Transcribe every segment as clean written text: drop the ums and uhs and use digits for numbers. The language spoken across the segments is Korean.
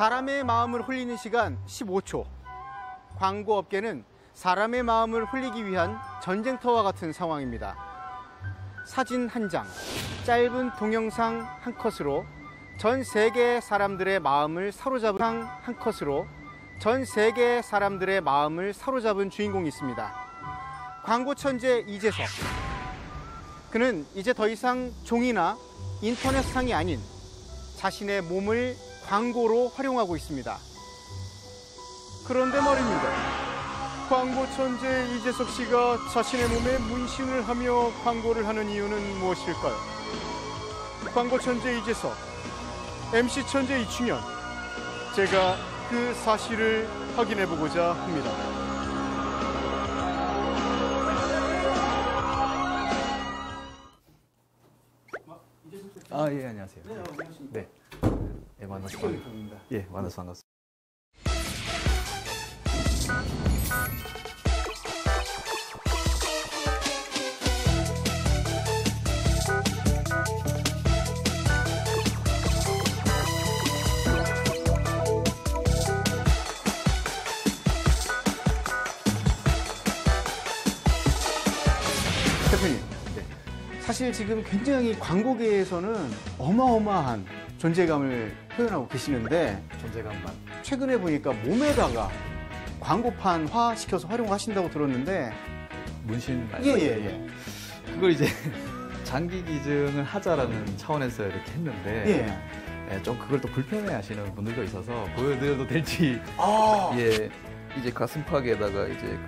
사람의 마음을 홀리는 시간 15초. 광고업계는 사람의 마음을 홀리기 위한 전쟁터와 같은 상황입니다. 사진 한 장, 짧은 동영상 한 컷으로 전 세계 사람들의 마음을 사로잡은 한 컷으로 전 세계 사람들의 마음을 사로잡은 주인공이 있습니다. 광고 천재 이재석. 그는 이제 더 이상 종이나 인터넷상이 아닌 자신의 몸을 광고로 활용하고 있습니다. 그런데 말입니다. 광고 천재 이재석 씨가 자신의 몸에 문신을 하며 광고를 하는 이유는 무엇일까요? 광고 천재 이재석, MC 천재 이충현. 제가 그 사실을 확인해 보고자 합니다. 예, 안녕하세요. 네, 안녕하십니까. 네. 예, 만나서 반갑습니다. 예, 만나서 반갑습니다. 대표님, 사실 지금 굉장히 광고계에서는 어마어마한 존재감을 표현하고 계시는데 존재감만. 최근에 보니까 몸에다가 광고판화 시켜서 활용하신다고 들었는데 문신 예. 그걸 이제 장기 기증을 하자라는 차원에서 이렇게 했는데 좀 그걸 또 불편해 하시는 분들도 있어서 보여드려도 될지 예, 이제 가슴팍에다가 이제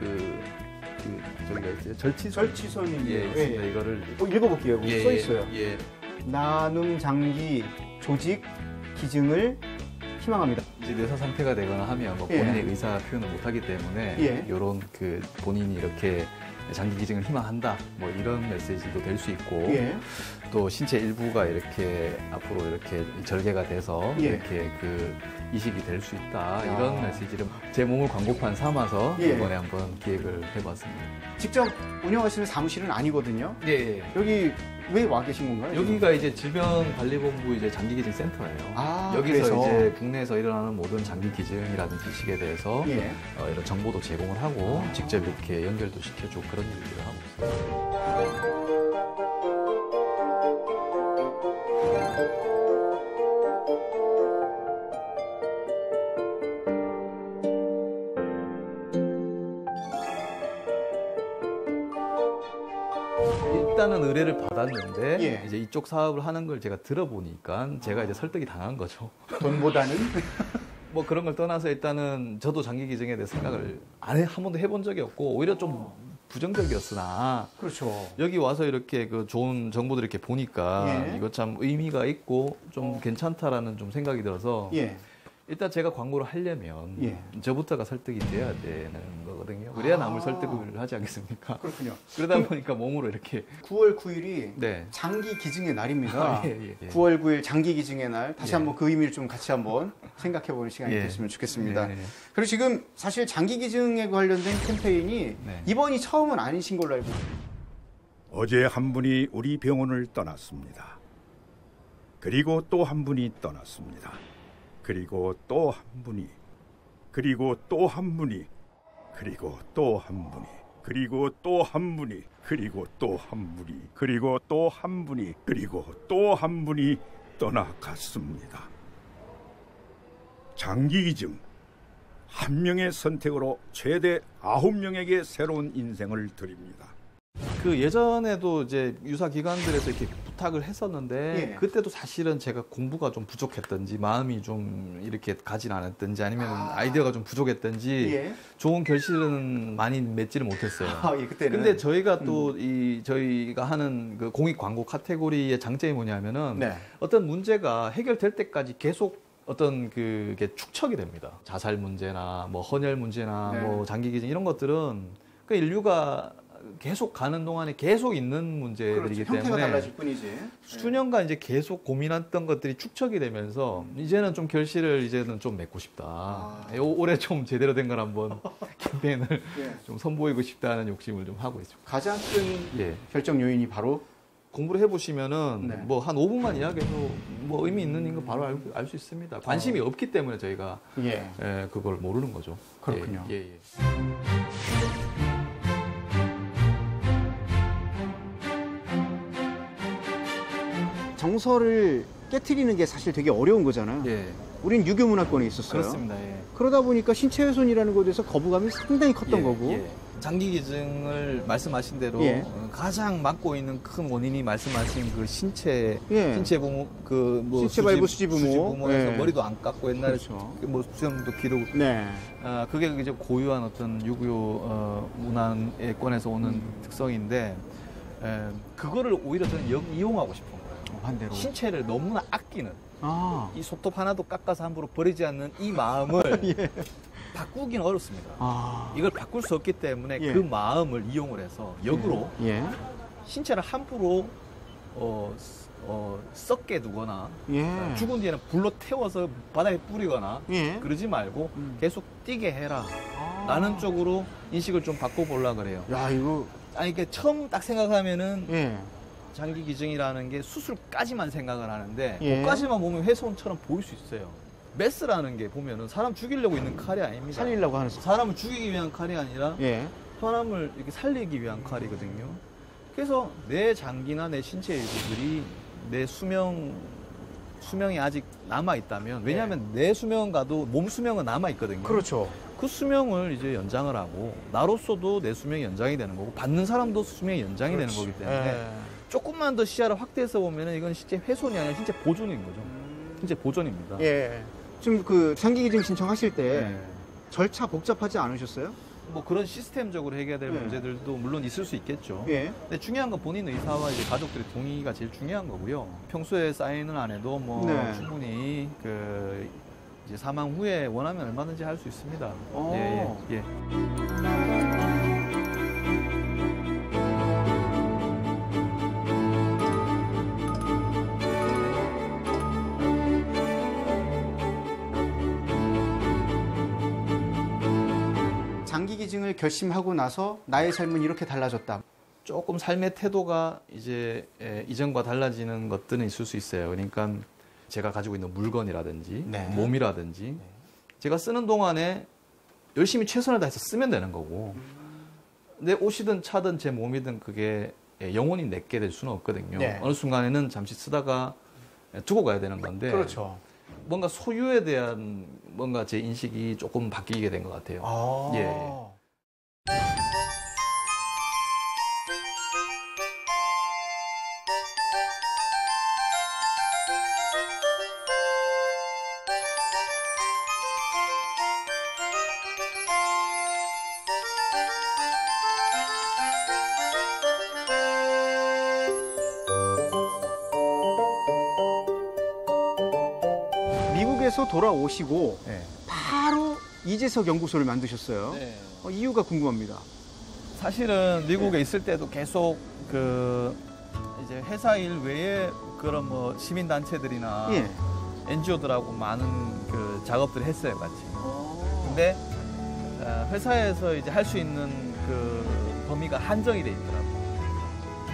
저기가 있어요. 절치선이 예, 있습니다. 이거를 읽어볼게요. 예, 써 있어요. 예. 나눔 장기 조직 기증을 희망합니다. 이제 뇌사 상태가 되거나 하면 뭐 본인의 의사 표현을 못하기 때문에 이런 그 본인이 이렇게 장기 기증을 희망한다 뭐 이런 메시지도 될 수 있고 또 신체 일부가 이렇게 앞으로 이렇게 절개가 돼서 이렇게 그 이식이 될 수 있다 이런 메시지를 제 몸을 광고판 삼아서 이번에 한번 기획을 해봤습니다. 직접 운영하시는 사무실은 아니거든요. 여기 왜 와 계신 건가요? 여기가 이제 질병관리본부 이제 장기기증 센터예요. 여기서 그래서. 이제 국내에서 일어나는 모든 장기기증이라든지 이식에 대해서 이런 정보도 제공을 하고 직접 이렇게 연결도 시켜주고 그런 일들을 하고 있습니다. 일단은 의뢰를 받았는데 이제 이쪽 사업을 하는 걸 제가 들어보니까 제가 이제 설득이 당한 거죠. 돈보다는 뭐 그런 걸 떠나서 일단은 저도 장기 기증에 대해 생각을 한 번도 해본 적이 없고 오히려 좀 부정적이었으나 그렇죠. 여기 와서 이렇게 그 좋은 정보들 이렇게 보니까 이거 참 의미가 있고 좀 괜찮다라는 좀 생각이 들어서 일단 제가 광고를 하려면 저부터가 설득이 돼야 되는 거거든요. 그래야 남을 설득을 하지 않겠습니까? 그렇군요. 그러다 보니까 몸으로 이렇게 9월 9일이 장기 기증의 날입니다. 9월 9일 장기 기증의 날 다시 한번 그 의미를 좀 같이 한번 생각해보는 시간이 됐으면 좋겠습니다. 그리고 지금 사실 장기 기증에 관련된 캠페인이 이번이 처음은 아니신 걸로 알고 있습니다. 어제 한 분이 우리 병원을 떠났습니다. 그리고 또 한 분이 떠났습니다. 그리고 또 한 분이, 그리고 또 한 분이, 그리고 또 한 분이, 그리고 또 한 분이, 그리고 또 한 분이, 그리고 또 한 분이, 그리고 또 한 분이 떠나갔습니다. 장기기증, 한 명의 선택으로 최대 9명에게 새로운 인생을 드립니다. 그 예전에도 이제 유사 기관들에서 이렇게 부탁을 했었는데 그때도 사실은 제가 공부가 좀 부족했던지 마음이 좀 이렇게 가진 않았던지 아니면 아이디어가 좀 부족했던지 좋은 결실은 많이 맺지를 못했어요. 그때는. 근데 저희가 또 저희가 하는 그 공익 광고 카테고리의 장점이 뭐냐면은 어떤 문제가 해결될 때까지 계속 어떤 그게 축적이 됩니다. 자살 문제나 뭐 헌혈 문제나 뭐 장기 기증 이런 것들은 그 인류가 계속 가는 동안에 계속 있는 문제들이기 때문에 형태가 달라질 뿐이지. 수년간 이제 계속 고민했던 것들이 축적이 되면서 이제는 좀 결실을 이제는 좀 맺고 싶다. 올해 좀 제대로 된 걸 한번 캠페인을 좀 선보이고 싶다는 욕심을 좀 하고 있습니다. 가장 큰 결정 요인이 바로 공부를 해보시면은 네. 뭐 한 5분만 이야기해도 뭐 의미 있는 거 바로 알 수 있습니다. 관심이 없기 때문에 저희가 예. 그걸 모르는 거죠. 그렇군요. 예. 정서를 깨트리는 게 사실 되게 어려운 거잖아요. 예. 우린 유교 문화권에 있었어요. 그렇습니다. 예. 그러다 보니까 신체 훼손이라는 것에 대해서 거부감이 상당히 컸던 거고. 예. 장기 기증을 말씀하신 대로 예. 가장 맡고 있는 큰 원인이 말씀하신 그 신체 부모 신체 발부 수지 부모에서 예. 머리도 안 깎고 옛날에 그렇죠. 뭐 수염도 기르고 네. 그게 이제 고유한 어떤 유교 문화권에서 오는 특성인데 그거를 오히려 저는 이용하고 싶은 거예요. 반대로. 신체를 너무나 아끼는 이 손톱 하나도 깎아서 함부로 버리지 않는 이 마음을 예. 바꾸기는 어렵습니다. 이걸 이걸 바꿀 수 없기 때문에 예. 그 마음을 이용을 해서 역으로 예. 신체를 함부로 썩게 두거나 예. 죽은 뒤에는 불로 태워서 바닥에 뿌리거나 예. 그러지 말고 계속 뛰게 해라 라는 쪽으로 인식을 좀 바꿔보려고 그래요. 야, 이거. 아니 이게 처음 딱 생각하면은 예. 장기 기증이라는 게 수술까지만 생각을 하는데 예. 그까지만 보면 훼손처럼 보일 수 있어요. 메스라는 게 보면은 사람 죽이려고 있는 칼이 아닙니다. 살리려고 하는. 사람을 죽이기 위한 칼이 아니라 예. 사람을 이렇게 살리기 위한 칼이거든요. 그래서 내 장기나 내 신체 일부들이 내 수명이 아직 남아 있다면, 왜냐하면 내 수명과도 몸 수명은 남아 있거든요. 그렇죠. 그 수명을 이제 연장을 하고 나로서도 내 수명이 연장이 되는 거고 받는 사람도 수명이 연장이 되는 거기 때문에 예. 조금만 더 시야를 확대해서 보면은 이건 실제 훼손이 아니라 실제 보존인 거죠. 실제 보존입니다. 예. 지금 그 장기 기증 신청하실 때 네. 절차 복잡하지 않으셨어요? 뭐 그런 시스템적으로 해결될 네. 문제들도 물론 있을 수 있겠죠. 예. 근데 중요한 건 본인 의사와 이제 가족들의 동의가 제일 중요한 거고요. 평소에 사인은 안 해도 뭐 네. 충분히 그 이제 사망 후에 원하면 얼마든지 할 수 있습니다. 오. 예. 장기 기증을 결심하고 나서 나의 삶은 이렇게 달라졌다. 조금 삶의 태도가 이제 이전과 달라지는 것들은 있을 수 있어요. 그러니까 제가 가지고 있는 물건이라든지 네. 몸이라든지 제가 쓰는 동안에 열심히 최선을 다해서 쓰면 되는 거고 내 옷이든 차든 제 몸이든 그게 영원히 내게 될 수는 없거든요. 네. 어느 순간에는 잠시 쓰다가 두고 가야 되는 건데 그렇죠. 뭔가 소유에 대한 뭔가 제 인식이 조금 바뀌게 된 것 같아요. 예. 미국에서 돌아오시고 네. 바로 이재석 연구소를 만드셨어요. 네. 이유가 궁금합니다. 사실은 미국에 있을 때도 계속 그 이제 회사 일 외에 그런 뭐 시민 단체들이나 예. NGO들하고 많은 그 작업들을 했어요, 같이. 근데 회사에서 이제 할 수 있는 그 범위가 한정이 돼 있더라고요.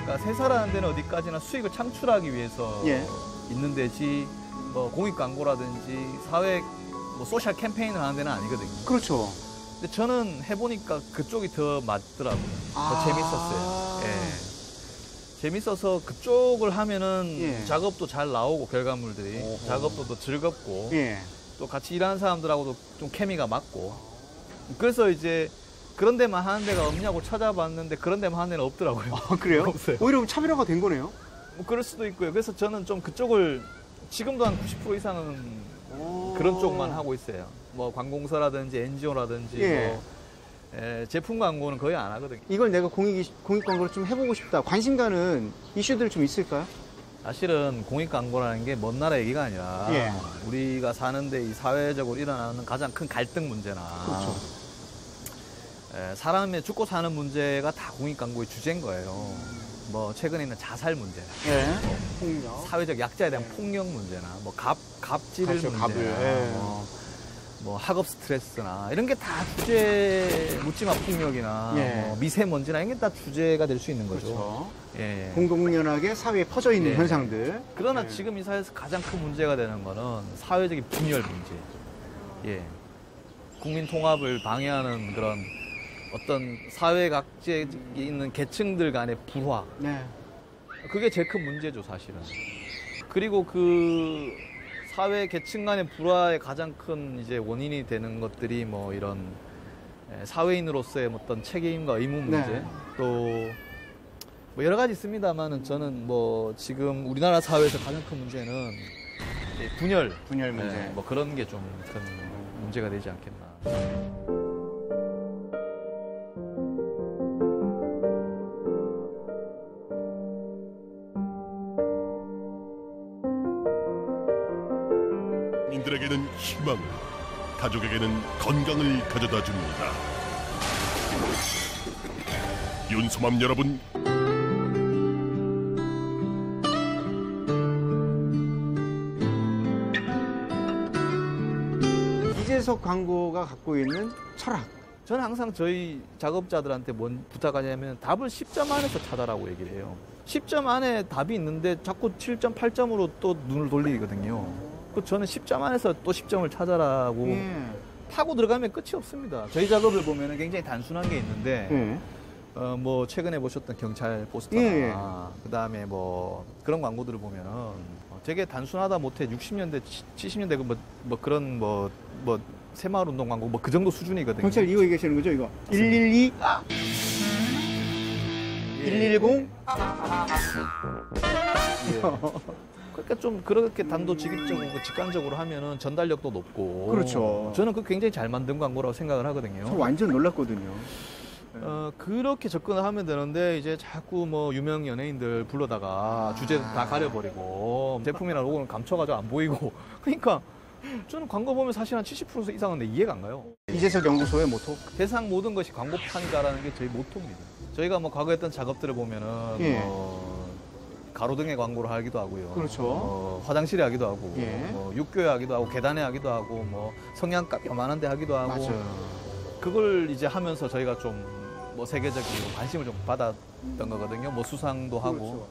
그러니까 회사라는 데는 어디까지나 수익을 창출하기 위해서 예. 있는 데지 뭐 공익 광고라든지 사회 뭐 소셜 캠페인을 하는 데는 아니거든요. 그렇죠. 근데 저는 해보니까 그쪽이 더 맞더라고요. 더 재밌었어요. 예. 재밌어서 그쪽을 하면은 예. 작업도 잘 나오고 결과물들이 오호. 작업도 더 즐겁고 예. 또 같이 일하는 사람들하고도 좀 케미가 맞고 그래서 이제 그런 데만 하는 데가 없냐고 찾아봤는데 그런 데만 하는 데는 없더라고요. 그래요? 없어요. 오히려 차별화가 된 거네요. 뭐 그럴 수도 있고요. 그래서 저는 좀 그쪽을 지금도 한 90% 이상은 그런 쪽만 하고 있어요. 뭐 관공서라든지 NGO라든지 예. 뭐 제품 광고는 거의 안 하거든요. 이걸 내가 공익 광고를 좀 해보고 싶다. 관심 가는 이슈들 좀 있을까요? 사실은 공익 광고라는 게 먼 나라 얘기가 아니라 예. 우리가 사는데 이 사회적으로 일어나는 가장 큰 갈등 문제나 그렇죠. 사람의 죽고 사는 문제가 다 공익 광고의 주제인 거예요. 뭐 최근에는 자살 문제나 예. 폭력. 사회적 약자에 대한 폭력 문제나 뭐 갑질을 그렇죠, 문제나 갑을. 예. 뭐 뭐 학업 스트레스나 이런 게 다 주제, 묻지마 폭력이나 뭐 미세먼지나 이런 게 다 주제가 될 수 있는 거죠. 그렇죠. 예. 공공연하게 사회에 퍼져 있는 현상들. 그러나 지금 이 사회에서 가장 큰 문제가 되는 거는 사회적인 분열 문제. 예. 국민 통합을 방해하는 그런 어떤 사회 각지에 있는 계층들 간의 불화. 그게 제일 큰 문제죠, 사실은. 그리고 그 사회 계층 간의 불화의 가장 큰 이제 원인이 되는 것들이 뭐 이런 사회인으로서의 어떤 책임과 의무 문제, 또 뭐 여러 가지 있습니다만은 저는 뭐 지금 우리나라 사회에서 가장 큰 문제는 분열 문제, 뭐 그런 게 좀 큰 문제가 되지 않겠나. 국민들에게는 희망을, 가족에게는 건강을 가져다 줍니다. 윤소맘 여러분, 이재석 광고가 갖고 있는 철학. 저는 항상 저희 작업자들한테 뭔 부탁하냐면 답을 10점 안에서 찾아라고 얘기를 해요. 10점 안에 답이 있는데 자꾸 7점, 8점으로 또 눈을 돌리거든요. 저는 10점 안에서 또 10점을 찾아라고 파고 들어가면 끝이 없습니다. 저희 작업을 보면 굉장히 단순한 게 있는데 뭐 최근에 보셨던 경찰 포스터나 그다음에 뭐 그런 광고들을 보면은 되게 단순하다 못해 60년대, 70년대 뭐 그런 뭐 새마을 운동 광고 뭐 그 정도 수준이거든요. 경찰 이거 얘기하시는 거죠, 이거? 112 110 그러니까 좀 그렇게 단도직입적으로 직관적으로 하면은 전달력도 높고. 그렇죠. 저는 그 굉장히 잘 만든 광고라고 생각을 하거든요. 저 완전 놀랐거든요. 그렇게 접근을 하면 되는데 이제 자꾸 뭐 유명 연예인들 불러다가 주제 다 가려버리고 제품이나 로고는 감춰가지고 안 보이고. 그러니까 저는 광고 보면 사실 한 70% 이상은 이해가 안 가요. 이재석 연구소의 모토? 세상 모든 것이 광고판이다라는 게 저희 모토입니다. 저희가 뭐 과거에 했던 작업들을 보면은 뭐 가로등에 광고를 하기도 하고요. 그렇죠. 화장실에 하기도 하고, 뭐 육교에 하기도 하고, 계단에 하기도 하고, 뭐 성냥갑 요만한 데 하기도 하고. 맞아요. 그걸 이제 하면서 저희가 좀 뭐 세계적으로 관심을 좀 받았던 거거든요. 뭐 수상도 하고.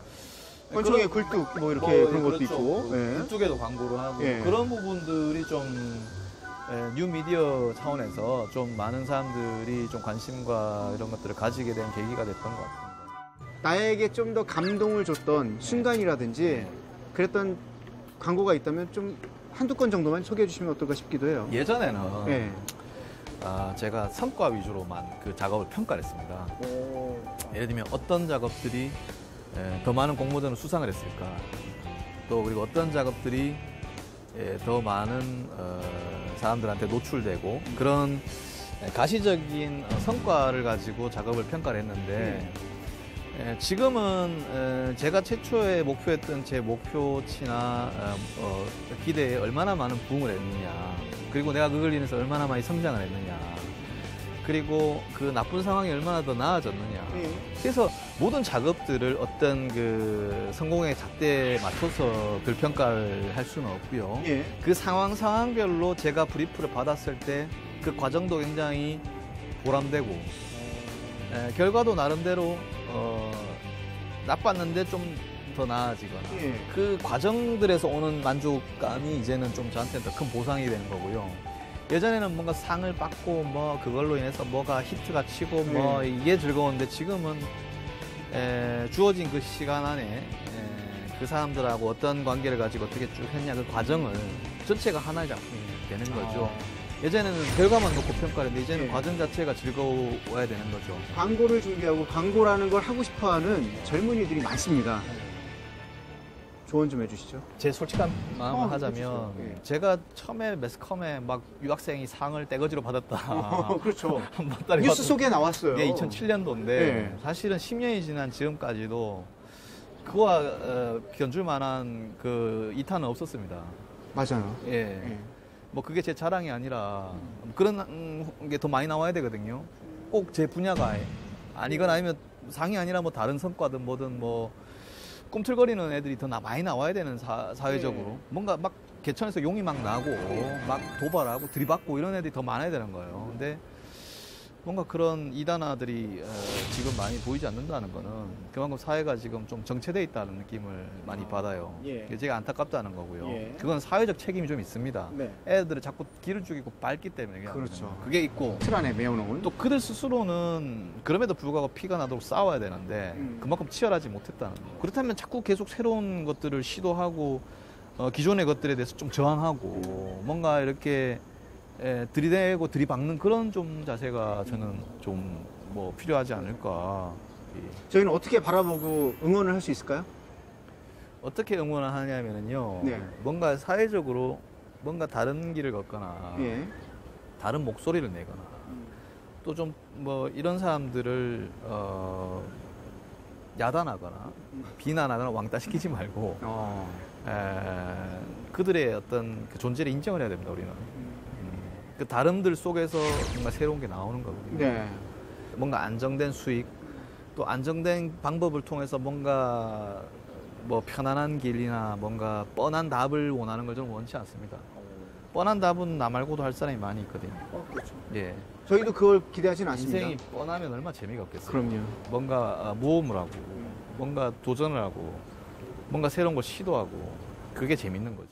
권총의 굴뚝 뭐 이렇게 그런 것도 있고. 굴뚝에도 광고를 하고. 그런 부분들이 좀 뉴미디어 차원에서 좀 많은 사람들이 좀 관심과 이런 것들을 가지게 된 계기가 됐던 것 같아요. 나에게 좀 더 감동을 줬던 순간이라든지 그랬던 광고가 있다면 좀 한두 건 정도만 소개해 주시면 어떨까 싶기도 해요. 예전에는 제가 성과 위주로만 그 작업을 평가를 했습니다. 예를 들면 어떤 작업들이 더 많은 공모전을 수상을 했을까, 또 그리고 어떤 작업들이 더 많은 사람들한테 노출되고 그런 가시적인 성과를 가지고 작업을 평가를 했는데 지금은 제가 최초에 목표했던 제 목표치나 기대에 얼마나 많은 부응을 했느냐, 그리고 내가 그걸 인해서 얼마나 많이 성장을 했느냐, 그리고 그 나쁜 상황이 얼마나 더 나아졌느냐. 그래서 모든 작업들을 어떤 그 성공의 잣대에 맞춰서 불평가를 할 수는 없고요. 그 상황별로 제가 브리프를 받았을 때 그 과정도 굉장히 보람되고 결과도 나름대로 나빴는데 좀 더 나아지거나 그 과정들에서 오는 만족감이 이제는 좀 저한테는 더 큰 보상이 되는 거고요. 예전에는 뭔가 상을 받고 뭐 그걸로 인해서 뭐가 히트가 치고 뭐 이게 즐거웠는데 지금은 주어진 그 시간 안에 그 사람들하고 어떤 관계를 가지고 어떻게 쭉 했냐 그 과정을 전체가 하나의 작품이 되는 거죠. 예전에는 결과만 놓고 평가를 했는데 이제는 과정 자체가 즐거워야 되는 거죠. 광고를 준비하고 광고라는 걸 하고 싶어하는 젊은이들이 많습니다. 조언 좀 해주시죠. 제 솔직한 마음을 하자면 제가 처음에 매스컴에 막 유학생이 상을 떼거지로 받았다. 그렇죠. 뉴스 속에 나왔어요. 2007년도인데 사실은 10년이 지난 지금까지도 그와 견줄 만한 그 이탄은 없었습니다. 맞아요. 뭐 그게 제 자랑이 아니라 그런 게 더 많이 나와야 되거든요. 꼭 제 분야가 아니건 아니면 상이 아니라 뭐 다른 성과든 뭐든 뭐 꿈틀거리는 애들이 더 많이 나와야 되는 사회적으로 뭔가 막 개천에서 용이 막 나고 막 도발하고 들이받고 이런 애들이 더 많아야 되는 거예요. 근데 뭔가 그런 이단아들이 지금 많이 보이지 않는다는 거는 그만큼 사회가 지금 좀 정체되어 있다는 느낌을 많이 받아요. 그게 제가 안타깝다는 거고요. 그건 사회적 책임이 좀 있습니다. 네. 애들을 자꾸 길을 죽이고 밟기 때문에 그렇죠. 그게 있고 틀 안에 메워놓은 또 그들 스스로는 그럼에도 불구하고 피가 나도록 싸워야 되는데 그만큼 치열하지 못했다는 거예요. 그렇다면 자꾸 계속 새로운 것들을 시도하고 기존의 것들에 대해서 좀 저항하고 뭔가 이렇게 들이대고 들이박는 그런 좀 자세가 저는 좀 뭐 필요하지 않을까. 저희는 어떻게 바라보고 응원을 할 수 있을까요? 어떻게 응원을 하냐면요. 네. 뭔가 사회적으로 뭔가 다른 길을 걷거나 다른 목소리를 내거나 또 좀 뭐 이런 사람들을 야단하거나 비난하거나 왕따시키지 말고 그들의 어떤 그 존재를 인정을 해야 됩니다. 우리는 그 다름들 속에서 뭔가 새로운 게 나오는 거거든요. 네. 뭔가 안정된 수익 또 안정된 방법을 통해서 뭔가 뭐 편안한 길이나 뭔가 뻔한 답을 원하는 걸 저는 원치 않습니다. 뻔한 답은 나 말고도 할 사람이 많이 있거든요. 그렇죠. 예. 저희도 그걸 기대하지는 않습니다. 인생이 뻔하면 얼마나 재미가 없겠어요. 그럼요. 뭔가 모험을 하고 뭔가 도전을 하고 뭔가 새로운 걸 시도하고 그게 재밌는 거지.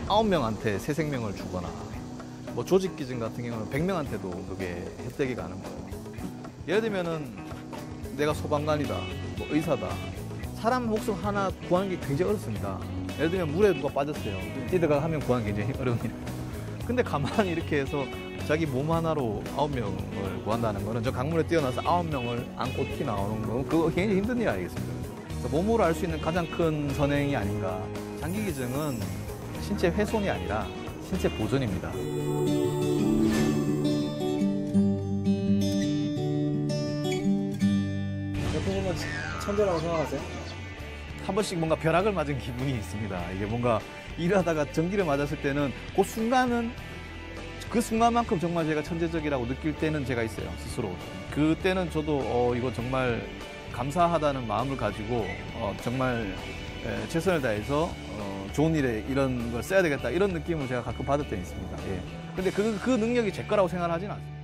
9명한테 새 생명을 주거나 뭐 조직기증 같은 경우는 100명한테도 그게 혜택이 가는 거예요. 예를 들면은 내가 소방관이다, 뭐 의사다. 사람 목숨 하나 구하는 게 굉장히 어렵습니다. 예를 들면 물에 누가 빠졌어요. 뛰다가 한 명 구하는 게 굉장히 어려운 일. 근데 가만히 이렇게 해서 자기 몸 하나로 9명을 구한다는 거는 저 강물에 뛰어나서 9명을 안고 튀 나오는 거 그거 굉장히 힘든 일 아니겠습니까? 그래서 몸으로 할 수 있는 가장 큰 선행이 아닌가. 장기기증은 신체 훼손이 아니라 신체 보존입니다. 대표님은 천재라고 생각하세요? 한 번씩 뭔가 벼락을 맞은 기분이 있습니다. 이게 뭔가 일을 하다가 전기를 맞았을 때는 그 순간은 그 순간만큼 정말 제가 천재적이라고 느낄 때는 제가 있어요, 스스로. 그때는 저도 이거 정말 감사하다는 마음을 가지고 정말 최선을 다해서 좋은 일에 이런 걸 써야 되겠다 이런 느낌을 제가 가끔 받을 때는 있습니다. 예. 근데 그 능력이 제 거라고 생각하지는 않습니다.